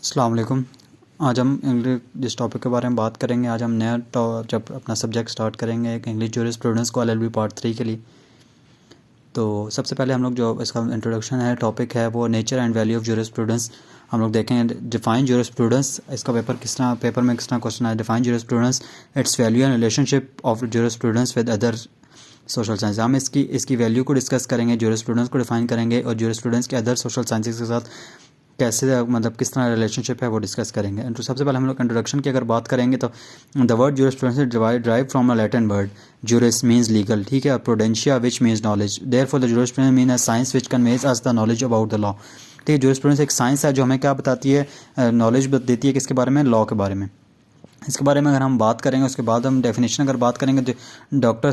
अस्सलाम वालेकुम। आज हम इंग्लिश जिस टॉपिक के बारे में बात करेंगे, आज हम नया जब अपना सब्जेक्ट स्टार्ट करेंगे एक इंग्लिश जूरिस्प्रूडेंस को एलएलबी पार्ट 3 के लिए। तो सबसे पहले हम लोग जो इसका इंट्रोडक्शन है, टॉपिक है वो nature and value of jurisprudence. हम लोग देखेंगे डिफाइन जूरिस्प्रूडेंस, इसका पेपर में किस तरह क्वेश्चन है। Define jurisprudence, it's value and relationship of jurisprudence with other social science. हम इसकी वैल्यू को डिस्कस करेंगे, जूरिस्प्रूडेंस को डिफाइन करेंगे और जूरिस्प्रूडेंस के अदर सोशल साइंसेस के साथ कैसे मतलब किस तरह रिलेशनशिप है वो डिस्कस करेंगे। तो सबसे पहले हम लोग इंट्रोडक्शन की अगर बात करेंगे तो the word jurisprudence drive from a Latin word juris means legal, ठीक है, और prudentia which means knowledge. Therefore the jurisprudence mean a science which conveys us the knowledge about the law. ठीक है, जूरिस्प्रूडेंस एक साइंस है जो हमें क्या बताती है, नॉलेज देती है किसके बारे में, लॉ के बारे में। इसके बारे में अगर हम बात करेंगे, उसके बाद हम डेफिनेशन अगर बात करेंगे तो डॉक्टर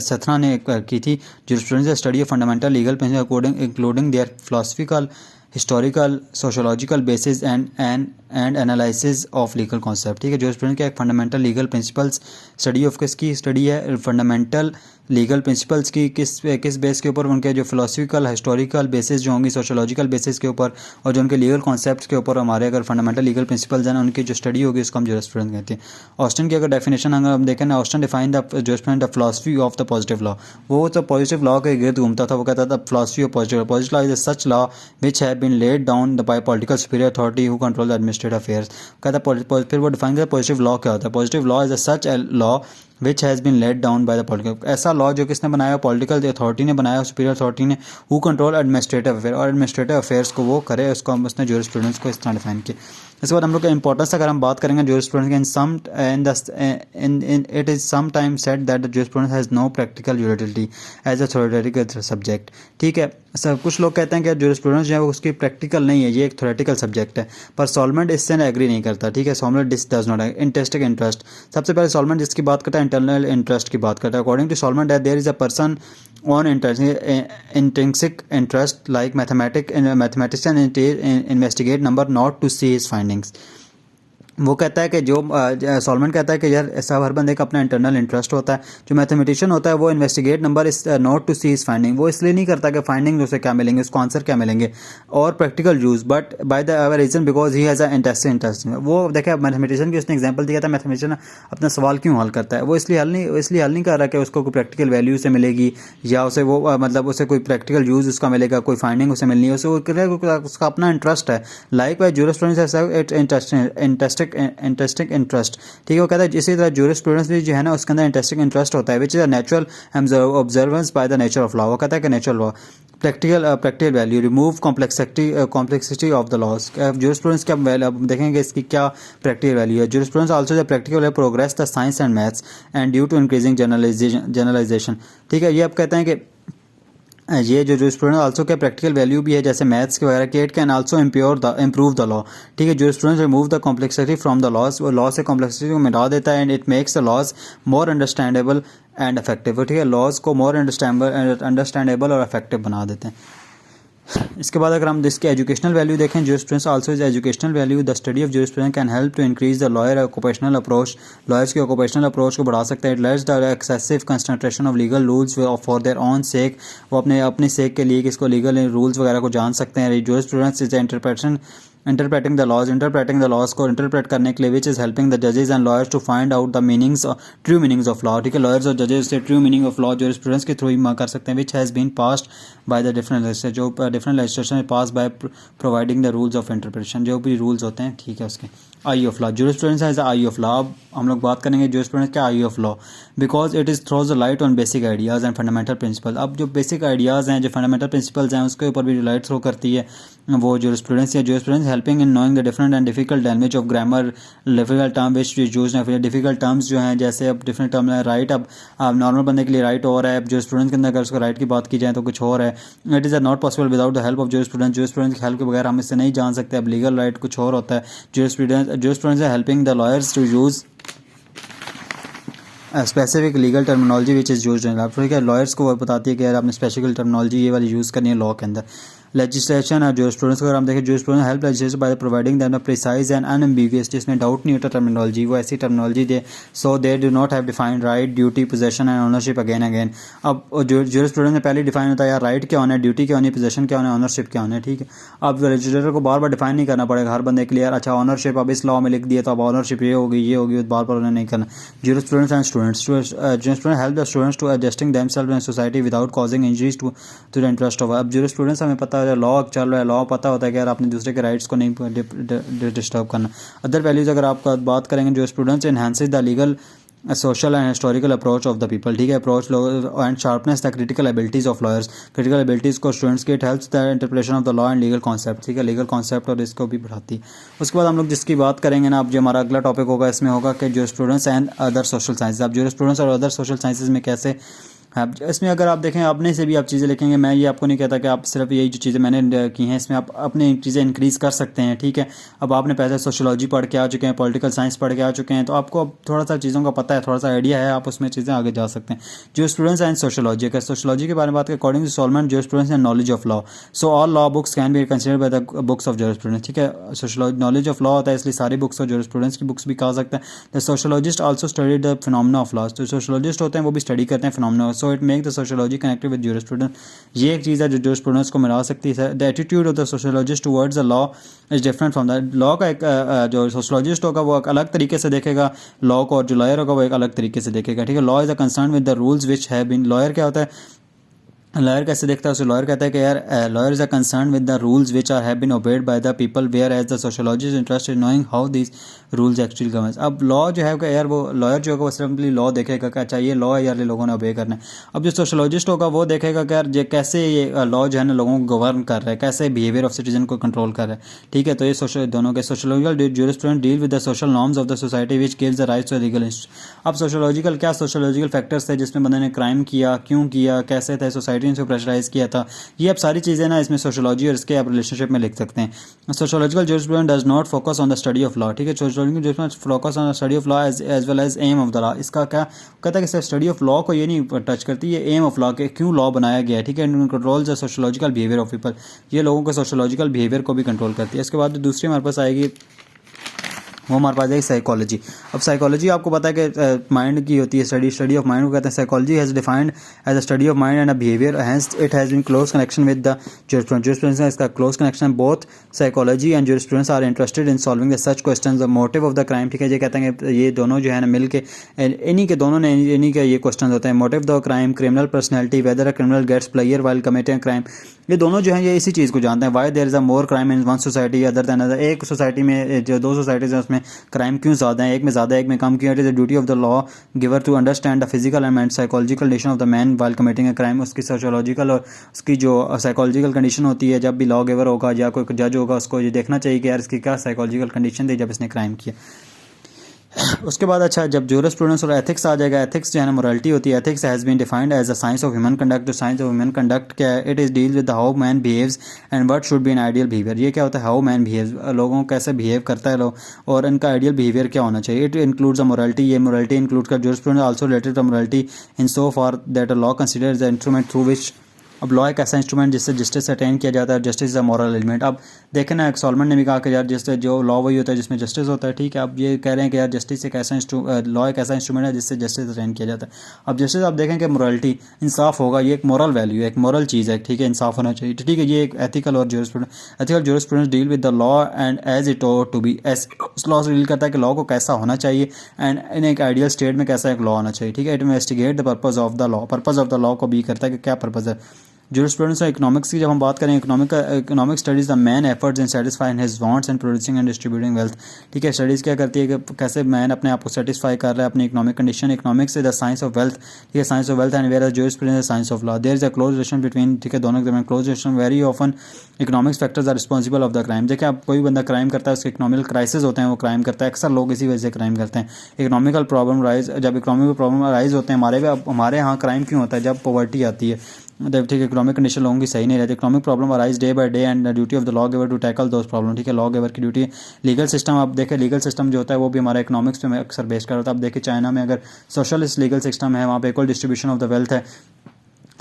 सेथना ने की थी, jurisprudence study of fundamental legal principal including there philosophical, historical, sociological basis and analysis of legal concept. ठीक है, जूरिस्प्रूडेंस का एक fundamental legal principles study of किसकी स्टडी है, फंडामेंटल लीगल प्रिंसिपल्स की किस बेस के ऊपर, उनके जो फिलोसफिकल, हिस्टोरिकल बेसिस जो होंगी, सोशोलॉजिकल बेसिस के ऊपर, और जो उनके लीगल कॉन्सेप्ट्स के ऊपर हमारे अगर फंडामेंटल लीगल प्रिंसिपल्स हैं उनकी जो स्टडी होगी उसको हम जूरिस्प्रूडेंस कहते हैं। ऑस्टिन की अगर डेफिनेशन अगर हम देखें ना, Austin define the jurisprudence the philosophy of the positive law. वो तो पॉजिटिव लॉ के गिर्द घूमता था, वो कहता था philosophy of positive law is such law which have been laid down by political superior authority who control the administrative affairs. कहता फिर वो डिफाइन करता पॉजिटिव लॉ क्या होता है। Positive law is a such law which has been let down by the political, ऐसा law जो किसने बनाया, पॉलिटिकल अथॉरिटी ने बनाया, सुपीरियर अथॉरिटी ने, हु कंट्रोल एडमिनिस्ट्रेटिव अफेयर, और एडमिनिस्ट्रेटिव अफेयर्स को वो करे, उसको हम उसने जूरिस्प्रूडेंस को इस तरह डिफाइन किया। इसके बाद हम लोग का इंपॉर्टेंस अगर हम बात करेंगे जूरिस्प्रूडेंस के, it is some time said that the jurisprudence has no practical utility as a theoretical subject. ठीक है, सब कुछ लोग कहते हैं कि जूरिस्प्रूडेंस जो है वो उसकी प्रैक्टिकल नहीं है, ये एक थ्योरेटिकल सब्जेक्ट है, पर सॉल्वेंट इससे एग्री नहीं करता। ठीक है, solvent this does not interesting interest. सबसे पहले सॉल्वेंट जिसकी बात करता है, इंटरनल इंटरेस्ट की बात करता है। According to Salmond there is a person on intrinsic interest like mathematician investigate number not to see his findings. वो कहता है कि जो सॉल्वेंट कहता है कि यार ऐसा हर बंदे का अपना इंटरनल इंटरेस्ट होता है। जो मैथमेटिशियन होता है वो investigate number is not to see is finding, वो इसलिए नहीं करता कि फाइंडिंग उसे क्या मिलेंगे, उसको आंसर क्या मिलेंगे और practical use, but by the reason because he has a interest. वो देखे मैथमेटिशियन की उसने एग्जाम्पल दिया था, मैथमेटिशियन अपना सवाल क्यों हल करता है, वो इसलिए हल नहीं कर रहा कि उसको कोई प्रैक्टिकल वैल्यू से मिलेगी या उसे वो मतलब उसे कोई प्रैक्टिकल यूज़ उसका मिलेगा, कोई फाइंडिंग उसे मिलनी है, उसे उसका अपना इंटरेस्ट है। Like wise jurisprudence interesting interest. ठीक है, वो कहता है इसी तरह जूरिस्प्रूडेंस भी जो है ना उसके अंदर इंटरेस्टिंग इंटरेस्ट होता है, which is a natural observance by the nature of law. वो कहता है कि natural law, practical value, remove complexity of the laws. Jurisprudence क्या देखेंगे इसकी क्या प्रैक्टिकल वैल्यू है। Jurisprudence also the practical progress the science and maths and due to increasing generalisation. ठीक है, ये अब कहते हैं कि ये जो जूरिस्प्रूडेंस आल्सो के प्रैक्टिकल वैल्यू भी है जैसे मैथ्स के वगैरह के, it can also improve the law. ठीक है, jurisprudence remove the complexity from the laws, वो लॉ से कॉम्प्लेक्सिटी को मिटा देता है, and it makes the laws more understandable and effective. ठीक है, लॉज को मोर अंडरस्टैंडेबल और इफेक्टिव बना देते हैं। इसके बाद अगर हम इसके एजुकेशनल वैल्यू देखें, jurisprudence also is educational value. The study of jurisprudence can help to increase the lawyer occupational approach, lawyers की ऑक्यूपेशनल अप्रोच को बढ़ा सकता है। It lets the excessive concentration of legal rules for their own sake, वो अपने सेक के लिए किसको लीगल रूल्स वगैरह को जान सकते हैं। Jurisprudence is interpreting the laws को इंटरप्रेट करने के लिए, विच इज हेल्पिंग द जजेस and lawyers to find out the true meanings of law. ठीक है, लॉयर्स और जजेस से true meaning of law jurisprudence के थ्रू ही कर सकते हैं, which has been passed by the different legislation pass by providing the rules of interpretation, जो भी रूल्स होते हैं। ठीक है, उसके आई of law, jurisprudence as eye of law. अब हम लोग बात करेंगे जूरिस्प्रूडेंस क्या eye of law, because it is throws the light on basic ideas and fundamental principle. अब जो बेसिक आइडियाज़ हैं, जो फंडामेंटल प्रिंसिपल्स हैं, उसके ऊपर भी लाइट थ्रो करती है वो जूरिस्प्रूडेंस। या jurisprudence helping in knowing the different and difficult language of grammar, difficult term which use difficult terms जो हैं, जैसे अब डिफरेंट टर्म है राइट, अब नॉर्मल बंदे के लिए राइट और है, जूरिस्प्रूडेंस के अंदर अगर उसको राइट की बात की जाए तो कुछ और है। It is not possible without the help of jurisprudence, jurisprudence की हेल्प के बगैर हम इससे नहीं जान सकते। अब लीगल राइट कुछ और होता है, जूरिस्प्रूडेंस है helping the lawyers to use specific legal terminology which is use in law. ठीक है, लॉयर्स को वो बताती है कि यार आपने स्पेसिफिक टर्मिनोलॉजी ये वाली यूज़ करनी है लॉ के अंदर। लेजिस्लेशन और जूरिस्प्रूडेंस को अगर हम देखें, jurisprudence help legislation by providing them precise and unambiguous, जिसमें डाउट नहीं होता टर्मिनोलॉजी, वो ऐसी terminology they so they do not have defined right, duty, possession and ownership again. अब जूरिस्प्रूडेंस में पहले डिफाइन होता है यार राइट क्या होना है, ड्यूटी क्या होनी है, पोजेशन क्या होना है, ओनरशिप क्या होना है, ठीक है। अब लेजिस्लेटर को बार बार डिफाइन नहीं करना पड़ेगा हर बंदे के लिए, अच्छा ऑनरशिप अब इस लॉ में लिख दिया तो अब ऑनरशिप ये होगी, बार बार उन्हें नहीं करना। Jurisprudence and students, jurisprudence help the students to adjusting themselves in society without causing injuries to the interest of. अब जूरिस्प्रूडेंस हमें पता है लॉ चल रहा है, लॉ पता होता है कि यार आपने दूसरे के राइट्स को नहीं डिस्टर्ब करना। अदर वैल्यूज अगर आप बात करेंगे, jurisprudence enhances the legal social and historical approach of the people, ठीक है। Approach and sharpness the critical abilities of lawyers, critical abilities को स्टूडेंट्स के it helps the interpretation of the law and legal concept, ठीक है, legal concept और इसको भी बढ़ाती है। उसके बाद हम लोग जिसकी बात करेंगे ना, अब जो हमारा अगला टॉपिक होगा इसमें होगा कि jurisprudence and other social sciences. अब जूरिस्प्रूडेंस और अदर सोशल साइंसेज में कैसे आप इसमें अगर आप देखें अपने से भी आप चीज़ें लिखेंगे, मैं ये आपको नहीं कहता कि आप सिर्फ यही जो चीज़ें मैंने की हैं इसमें आप अपनी चीज़ें इंक्रीज़ कर सकते हैं, ठीक है। अब आपने पहले सोशियोलॉजी पढ़ के आ चुके हैं, पॉलिटिकल साइंस पढ़ के आ चुके हैं, तो आपको अब थोड़ा सा चीज़ों का पता है, थोड़ा सा आइडिया है, आप उसमें चीज़ें आगे जा सकते हैं। जो स्टूडेंट्स एंड सोशियोलॉजी, अगर सोशियोलॉजी के बारे में बात करें, अकॉर्डिंग टू सॉलमन जो students and knowledge of law, so all law books can be considered by the books of jurisprudence, ठीक है। सोशियोलॉजी नॉलेज ऑफ लॉ होता है, इसलिए सारी बुक्स और जूरिस्प्रूडेंस की बुक्स भी कहा सकते हैं। The sociologist also study the phenomena of law, जो सोशियोलॉजिस्ट होते हैं वो भी स्टडी करते हैं phenomena, so it make the sociology connected with jurisprudence. ये एक चीज़ है जो जूरिस्प्रूडेंस को मिला सकती है। The attitude of the sociologist towards the law is different from the law का। एक जो सोशियोलॉजिस्ट होगा वो एक अलग तरीके से देखेगा लॉ को, और जो लॉयर होगा वो एक अलग तरीके से देखेगा, ठीक है। Law is a concern with the rules which have been, lawyer क्या होता है, लॉयर कैसे देखता है उसे, लॉयर कहता है कि यार lawyer is a concern with the rules which are have been obeyed by the people, whereas the sociologist interest in knowing how this rules actually govern. अब लॉ जो है यार वो लॉयर जो होगा वो सिंपली लॉ देखेगा कि अच्छा ये लॉ है यार ये लोगों ने ओबे करना है। अब जो सोशियोलॉजिस्ट होगा वो देखेगा कि यार ये कैसे ये लॉ जो है ना लोगों को गवर्न कर रहा है, कैसे बिहेवियर ऑफ सिटीजन को कंट्रोल कर रहा है, ठीक है। तो ये सोशल दोनों के sociological jurisprudence deal with the social norms of the society which gives the rights to legal. अब सोशियोलॉजिकल क्या सोशियोलॉजिकल फैक्टर्स थे जिसमें बंदे ने क्राइम किया, क्यों किया, कैसे थे, सोसाइटी ने उसको प्रेशराइज किया था, ये अब सारी चीज़ें ना इसमें सोशियोलॉजी और इसके आप रिलेशनशिप में लिख सकते हैं। Sociological jurisprudence does not focus on the study of law, ठीक है। Sociological jurisprudence focus on the study of law as well as aim of the law. इसका क्या कहता है कि सिर्फ स्टडी ऑफ लॉ को ये नहीं टच करती, ये एम ऑफ लॉ के क्यों लॉ बनाया गया है, ठीक है। Control the sociological behaviour of people, ये लोगों के सोशियोलॉजिकल बिहेवियर को भी कंट्रोल करती है। इसके बाद दूसरी हमारे पास आएगी वो हमारे पास है साइकोलॉजी। अब साइकोलॉजी आपको पता है कि माइंड की होती है स्टडी ऑफ माइंड को कहते हैं। Psychology has defined as a study of mind and a behaviour, hence it has been close connection with the jurisprudence. इसका close connection, both psychology and jurisprudence are interested in solving the such question, the motive of the crime, ठीक है। ये कहते हैं कि ये दोनों जो है ना मिल के इन्हीं के दोनों ने इन्हीं के ये क्वेश्चन होते हैं, motive the crime, criminal personality, whether a criminal gets pleasure while committing crime, ये दोनों जो हैं ये इसी चीज़ को जानते हैं। Why there is a more crime in one society other than other, एक सोसाइटी में जो दो सोसाइटीज़ हैं उसमें क्राइम क्यों ज़्यादा है, एक में ज़्यादा एक में कम क्यों। It is the duty of the law giver to understand the physical and psychological condition of the man while committing a crime. उसकी सोशियोलॉजिकल और उसकी जो साइकोलॉजिकल कंडीशन होती है, जब भी लॉ गिवर होगा या कोई जज होगा उसको ये देखना चाहिए कि यार इसकी क्या साइकोलॉजिकल कंडीशन थी जब इसने क्राइम किया। उसके बाद अच्छा जब जूरिस्प्रूडेंस और एथिक्स आ जाएगा, एथिक्स जो है ना मोरालिटी होती है। Ethics has been defined as a science of human conduct. जो साइंस ऑफ ह्यूमन कंडक्ट क्या है, it is deal with how man behaves and what should be an ideal behaviour. ये क्या होता है, हाउ मैन बिहेव्स, लोगों को कैसे बिहेव करता है लोग और इनका आइडियल बिहेवियर क्या होना चाहिए। इट इंक्लूड्स अ मोरालिटी, ये मोरालिटी इंक्लूड कर। Jurisprudence also related to morality in so far that a law considers the instrument through which, अब लॉ एक ऐसा इंस्ट्रूमेंट जिससे जस्टिस अटेन किया जाता है, justice is a moral element. अब देखें ना सॉलमन ने भी कहा कि यार जिससे जो लॉ वही होता है जिसमें जस्टिस होता है, ठीक है। अब ये कह रहे हैं कि यार जस्टिस एक ऐसा लॉ एक ऐसा इंस्ट्रूमेंट है जिससे जस्टिस अटेन किया जाता है। अब जस्टिस आप देखें कि मोरालिटी, इंसाफ होगा, ये एक मॉरल वैल्यू है, एक मॉरल चीज़ है, ठीक है, इंसाफ होना चाहिए, ठीक है। ये एक एथिकल और ethical jurisprudence deal with the law and as it ought to be, as उस लॉ से डील करता है कि लॉ को कैसा होना चाहिए एंड इन एक आइडियल स्टेट में कैसा एक लॉ होना चाहिए, ठीक है। It investigate the purpose of the law, purpose of the law को भी करता है कि क्या पर्पज है। जूरिस्प्रूडेंस और इकोनॉमिक्स की जब हम बात करें, economic studies the man efforts in satisfying his wants and producing and distributing wealth, ठीक है। स्टडीज़ क्या करती है कि कैसे मैन अपने आप को सेटिस्फाई कर रहा है अपनी economic condition. Economics is the science of wealth, ठीक है, science of wealth and whereas jurisprudence is science of law. There is a close relation between, ठीक है, दोनों के दरमियान close relation. Very often economics factors are responsible of the crime. देखिए आप कोई बंदा क्राइम करता है उसके इकोनॉमिकल क्राइसिस होते हैं, वो क्राइम करता है, अक्सर लोग इसी वजह से क्राइम करते हैं। इकोनॉमिकल प्रॉब्लम राइज, जब इकोनॉमिकल प्रॉब्लम राइज होते हैं हमारे यहाँ क्राइम क्यों होता है, जब पॉवर्टी आती है, ठीक है, इकोनॉमिक कंडीशन लोगों की सही नहीं रहती। Economic problem arise day by day and duty of the law giver to tackle those problem, ठीक है। लॉ गिवर की ड्यूटी। लीगल सिस्टम आप देखें, लीगल सिस्टम जो होता है वो भी हमारा इकोनॉमिक्स पे अक्सर बेस कर होता है। आप देखिए चाइना में अगर सोशलिस्ट लीगल सिस्टम है, वहाँ पे equal distribution of the wealth है,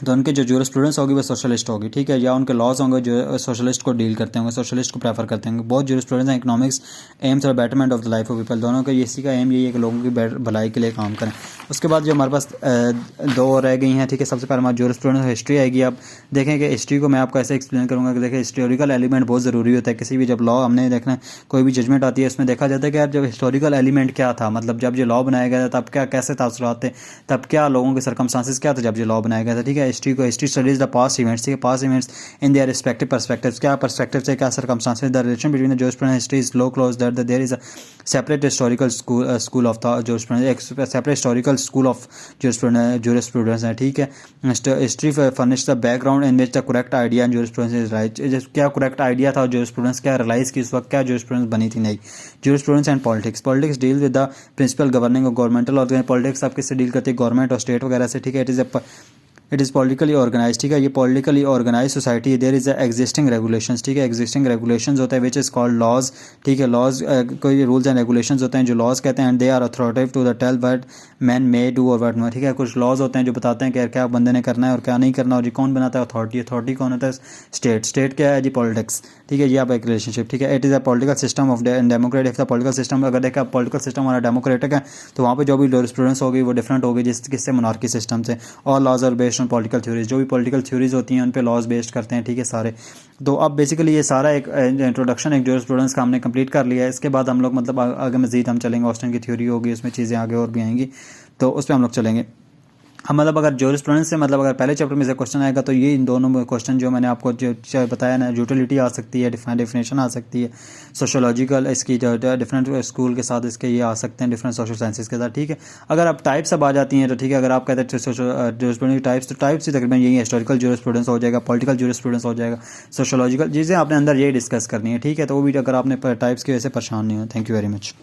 तो उनके जो जूरिस्प्रूडेंस होगी वो सोशलिस्ट होगी, ठीक है, या उनके लॉज होंगे जो सोशलिस्ट को डील करते होंगे, सोशलिस्ट को प्रेफर करते होंगे। बहुत जूरिस्प्रूडेंस हैं, इकोनॉमिक्स एम्स और betterment of the life of people, दोनों का इसी का एम यही है कि लोगों की भलाई के लिए काम करें। उसके बाद जो हमारे पास दो और रह गई हैं, ठीक है। सबसे पहले हमारा जूरिस्प्रूडेंस हिस्ट्री आएगी। आप देखें कि हिस्ट्री को मैं आपको ऐसे एक्सप्लेन करूँगा कि देखिए हिस्टोरिकल एलिमेंट बहुत ज़रूरी होता है किसी भी, जब लॉ हमने देखना कोई भी जजमेंट आती है उसमें देखा जाता है कि यार जब हिस्टोरिकल एलिमेंट क्या था, मतलब जब ये लॉ बनाया गया था तब क्या कैसे तासुरात थे, तब क्या लोगों के सर्कमस्टांसेस क्या थे जब ये लॉ बनाया गया था, ठीक है। History studies the past events, ठीक है, past events in their respective perspectives, क्या पर्सपेक्टिव से क्या circumstances, the relation between the jurisprudence history is low close that there is a separate historical school of the jurisprudence, एक separate historical school of jurisprudence है, ठीक है। History furnish the background in which the correct idea and jurisprudence is right, क्या correct idea था jurisprudence क्या realise की उस वक्त, क्या जूरिस्प्रूडेंस बनी थी नहीं। Jurisprudence and politics, politics deal with the principle governing of governmental organisation, politics आप किससे डील करती है, गवर्नमेंट और स्टेट वगैरह से, ठीक है। इट इज़ पॉलिटिकली ऑर्गेनाइज, ठीक है, ये politically organise society, there is existing regulations, ठीक है, एग्जिस्टिंग रेगुलेशंस होते हैं विच इज़ कॉल्ड लॉज, ठीक है। लॉज कोई रूल्स एंड रेगुलेशंस होते हैं जो लॉज कहते हैं, and they are authoritative to the tell what man may do और व्हाट नॉट, ठीक है। कुछ लॉज होते हैं जो बताते हैं कि क्या बंदे ने करना है और क्या नहीं करना, और ये कौन बनाता है, अथॉरिटी कौन होता है, स्टेट क्या है जी, पॉलिटिक्स, ठीक है। ये आप एक रिलेशनशिप, ठीक है। It is a political system of democratic, the political system, अगर देखा पॉलिटिकल सिस्टम हमारा डेमोक्रेटिक है तो वहाँ पे जो भी जूरिस्प्रूडेंस होगी वो डिफरेंट होगी किससे, मोनार्की सिस्टम से। और laws are based on political theories, जो भी पॉलिटिकल थ्योरीज होती हैं उन पे लॉज बेस्ड करते हैं, ठीक है, सारे। तो अब बेसिकली ये सारा एक इंट्रोडक्शन एक जूरिस्प्रूडेंस का हमने कंप्लीट कर लिया है। इसके बाद हम लोग मतलब आगे मजीद हम चलेंगे, ऑस्टिन की थ्योरी होगी, उसमें चीज़ें आगे और भी आएंगी, तो उस पर हम लोग चलेंगे। हम मतलब अगर जूरिस्प्रूडेंस से मतलब अगर पहले चैप्टर में से क्वेश्चन आएगा तो ये इन दोनों क्वेश्चन जो मैंने आपको जो बताया ना, यूटिलिटी आ सकती है, डेफिनेशन आ सकती है, सोशोलॉजिकल इसकी जो डिफरेंट स्कूल के साथ इसके ये आ सकते हैं, डिफरेंट सोशल साइंसेस के साथ, ठीक है। अगर आप टाइप्स अब आ जाती हैं तो ठीक है, अगर आप कहते हैं जूरिस्प्रूडेंस की टाइप्स, तो टाइप्स ही तकरीबन यही, हिस्टोरिकल जूरिस्प्रूडेंस हो जाएगा, पॉलिटिकल जूरिस्प्रूडेंस हो जाएगा, सोशोलॉजिकल चीज़ें आपने अंदर यही डिस्कस करनी है, ठीक है। तो वो भी अगर आपने टाइप्स की वजह से परेशान नहीं हो। Thank you very much.